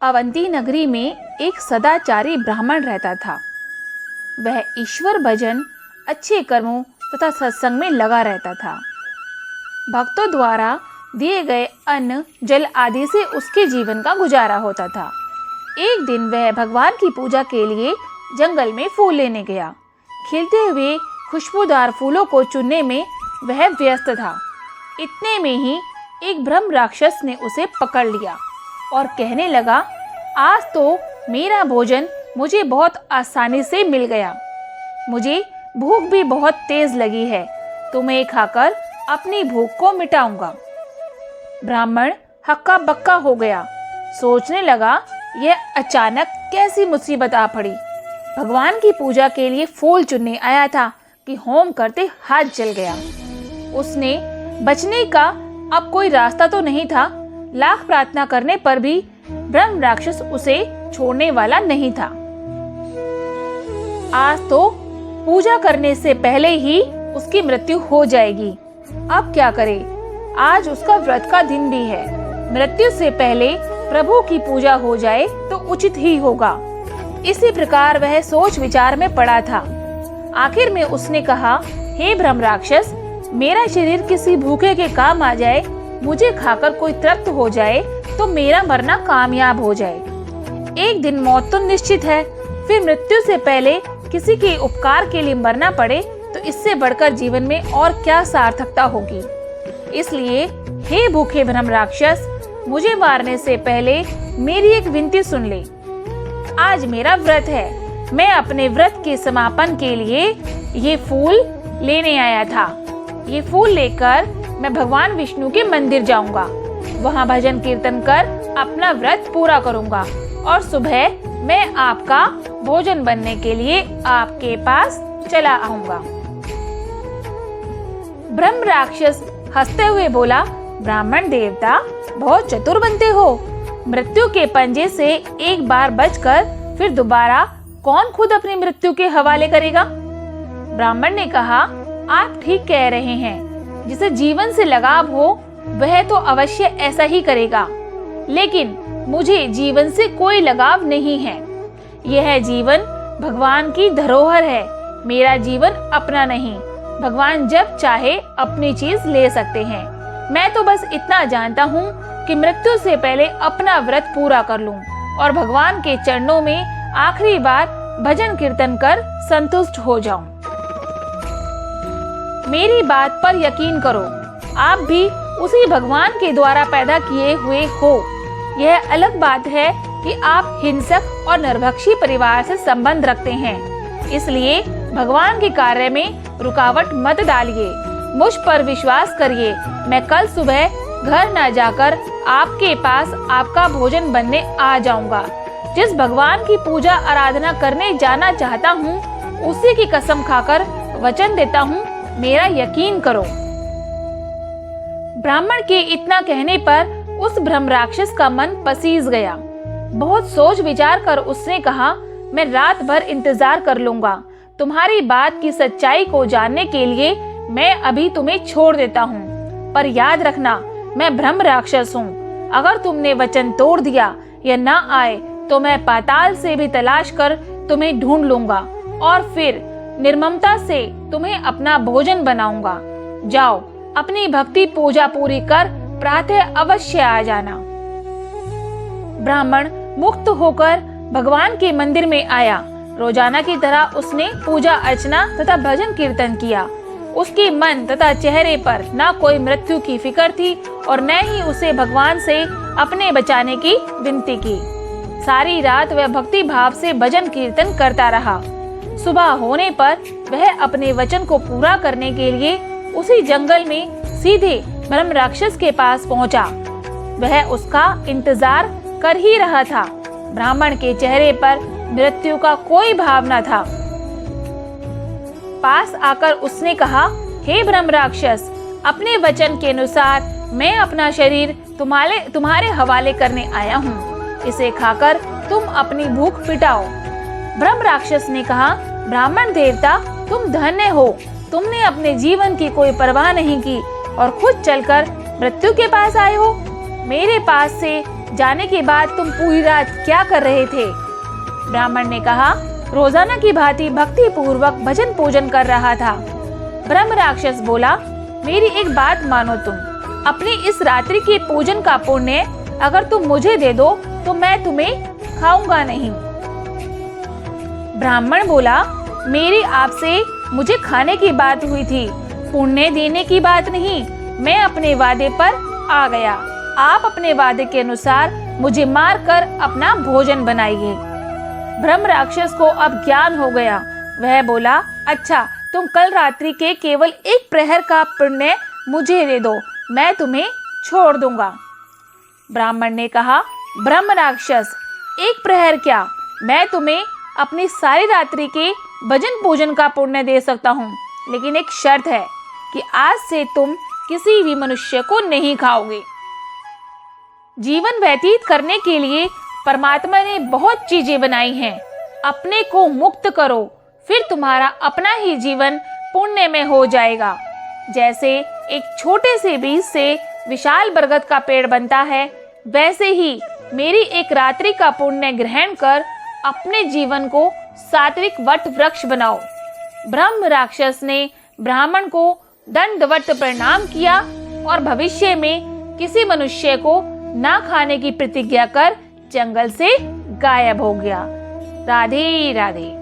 अवंती नगरी में एक सदाचारी ब्राह्मण रहता था। वह ईश्वर भजन, अच्छे कर्मों तथा सत्संग में लगा रहता था। भक्तों द्वारा दिए गए अन्न जल आदि से उसके जीवन का गुजारा होता था। एक दिन वह भगवान की पूजा के लिए जंगल में फूल लेने गया। खिलते हुए खुशबूदार फूलों को चुनने में वह व्यस्त था। इतने में ही एक ब्रह्म राक्षस ने उसे पकड़ लिया और कहने लगा, आज तो मेरा भोजन मुझे बहुत आसानी से मिल गया। मुझे भूख भी बहुत तेज लगी है। तुम्हें खाकर अपनी भूख को मिटाऊंगा। ब्राह्मण हक्का बक्का हो गया। सोचने लगा, यह अचानक कैसी मुसीबत आ पड़ी। भगवान की पूजा के लिए फूल चुनने आया था कि होम करते हाथ जल गया। उसने बचने का अब कोई रास्ता तो नहीं था। लाख प्रार्थना करने पर भी ब्रह्म राक्षस उसे छोड़ने वाला नहीं था। आज तो पूजा करने से पहले ही उसकी मृत्यु हो जाएगी। अब क्या करे? आज उसका व्रत का दिन भी है। मृत्यु से पहले प्रभु की पूजा हो जाए तो उचित ही होगा। इसी प्रकार वह सोच विचार में पड़ा था। आखिर में उसने कहा, हे ब्रह्म राक्षस, मेरा शरीर किसी भूखे के काम आ जाए, मुझे खाकर कोई तृप्त हो जाए तो मेरा मरना कामयाब हो जाए। एक दिन मौत तो निश्चित है, फिर मृत्यु से पहले किसी के उपकार के लिए मरना पड़े तो इससे बढ़कर जीवन में और क्या सार्थकता होगी। इसलिए हे भूखे ब्रह्म राक्षस, मुझे मारने से पहले मेरी एक विनती सुन ले। आज मेरा व्रत है। मैं अपने व्रत के समापन के लिए ये फूल लेने आया था। ये फूल लेकर मैं भगवान विष्णु के मंदिर जाऊंगा। वहाँ भजन कीर्तन कर अपना व्रत पूरा करूंगा और सुबह मैं आपका भोजन बनने के लिए आपके पास चला आऊंगा। ब्रह्म राक्षस हंसते हुए बोला, ब्राह्मण देवता, बहुत चतुर बनते हो। मृत्यु के पंजे से एक बार बचकर फिर दोबारा कौन खुद अपनी मृत्यु के हवाले करेगा? ब्राह्मण ने कहा, आप ठीक कह रहे हैं। जिसे जीवन से लगाव हो वह तो अवश्य ऐसा ही करेगा, लेकिन मुझे जीवन से कोई लगाव नहीं है। यह जीवन भगवान की धरोहर है। मेरा जीवन अपना नहीं। भगवान जब चाहे अपनी चीज ले सकते हैं। मैं तो बस इतना जानता हूँ कि मृत्यु से पहले अपना व्रत पूरा कर लूं और भगवान के चरणों में आखिरी बार भजन कीर्तन कर संतुष्ट हो जाऊं। मेरी बात पर यकीन करो। आप भी उसी भगवान के द्वारा पैदा किए हुए हो। यह अलग बात है कि आप हिंसक और नरभक्षी परिवार से संबंध रखते हैं। इसलिए भगवान के कार्य में रुकावट मत डालिए। मुझ पर विश्वास करिए। मैं कल सुबह घर न जाकर आपके पास आपका भोजन बनने आ जाऊंगा। जिस भगवान की पूजा आराधना करने जाना चाहता हूँ, उसी की कसम खाकर वचन देता हूँ, मेरा यकीन करो। ब्राह्मण के इतना कहने पर उस ब्रह्म राक्षस का मन पसीज गया। बहुत सोच विचार कर उसने कहा, मैं रात भर इंतजार कर लूंगा। तुम्हारी बात की सच्चाई को जानने के लिए मैं अभी तुम्हें छोड़ देता हूँ, पर याद रखना, मैं ब्रह्म राक्षस हूँ। अगर तुमने वचन तोड़ दिया या न आए तो मैं पाताल से भी तलाश कर तुम्हें ढूंढ लूंगा और फिर निर्ममता से तुम्हें अपना भोजन बनाऊंगा। जाओ, अपनी भक्ति पूजा पूरी कर प्रातः अवश्य आ जाना। ब्राह्मण मुक्त होकर भगवान के मंदिर में आया। रोजाना की तरह उसने पूजा अर्चना तथा भजन कीर्तन किया। उसके मन तथा चेहरे पर न कोई मृत्यु की फिक्र थी और न ही उसे भगवान से अपने बचाने की विनती की। सारी रात वह भक्ति भाव से भजन कीर्तन करता रहा। सुबह होने पर वह अपने वचन को पूरा करने के लिए उसी जंगल में सीधे ब्रह्म राक्षस के पास पहुंचा। वह उसका इंतजार कर ही रहा था। ब्राह्मण के चेहरे पर मृत्यु का कोई भाव न था। पास आकर उसने कहा, हे ब्रह्म राक्षस, अपने वचन के अनुसार मैं अपना शरीर तुम्हारे हवाले करने आया हूँ। इसे खाकर तुम अपनी भूख मिटाओ। ब्रह्म राक्षस ने कहा, ब्राह्मण देवता, तुम धन्य हो। तुमने अपने जीवन की कोई परवाह नहीं की और खुद चलकर मृत्यु के पास आए हो। मेरे पास से जाने के बाद तुम पूरी रात क्या कर रहे थे? ब्राह्मण ने कहा, रोजाना की भांति भक्ति पूर्वक भजन पूजन कर रहा था। ब्रह्म राक्षस बोला, मेरी एक बात मानो, तुम अपनी इस रात्रि के पूजन का पुण्य अगर तुम मुझे दे दो तो मैं तुम्हें खाऊंगा नहीं। ब्राह्मण बोला, मेरी आपसे मुझे खाने की बात हुई थी, पुण्य देने की बात नहीं। मैं अपने वादे पर आ गया। आप अपने वादे के अनुसार मुझे मार कर अपना भोजन बनाइए। ब्रह्म राक्षस को अब ज्ञान हो गया। वह बोला, अच्छा, तुम कल रात्रि के केवल 1 प्रहर का पुण्य मुझे दे दो, मैं तुम्हें छोड़ दूंगा। ब्राह्मण ने कहा, ब्रह्म राक्षस, 1 प्रहर क्या, मैं तुम्हें अपनी सारी रात्रि के भजन पूजन का पुण्य दे सकता हूँ, लेकिन एक शर्त है कि आज से तुम किसी भी मनुष्य को नहीं खाओगे। जीवन व्यतीत करने के लिए परमात्मा ने बहुत चीजें बनाई हैं। अपने को मुक्त करो, फिर तुम्हारा अपना ही जीवन पुण्य में हो जाएगा। जैसे एक छोटे से बीज से विशाल बरगद का पेड़ बनता है, वैसे ही मेरी एक रात्रि का पुण्य ग्रहण कर अपने जीवन को सात्विक वट वृक्ष बनाओ। ब्रह्म राक्षस ने ब्राह्मण को दंडवत प्रणाम किया और भविष्य में किसी मनुष्य को ना खाने की प्रतिज्ञा कर जंगल से गायब हो गया। राधे राधे।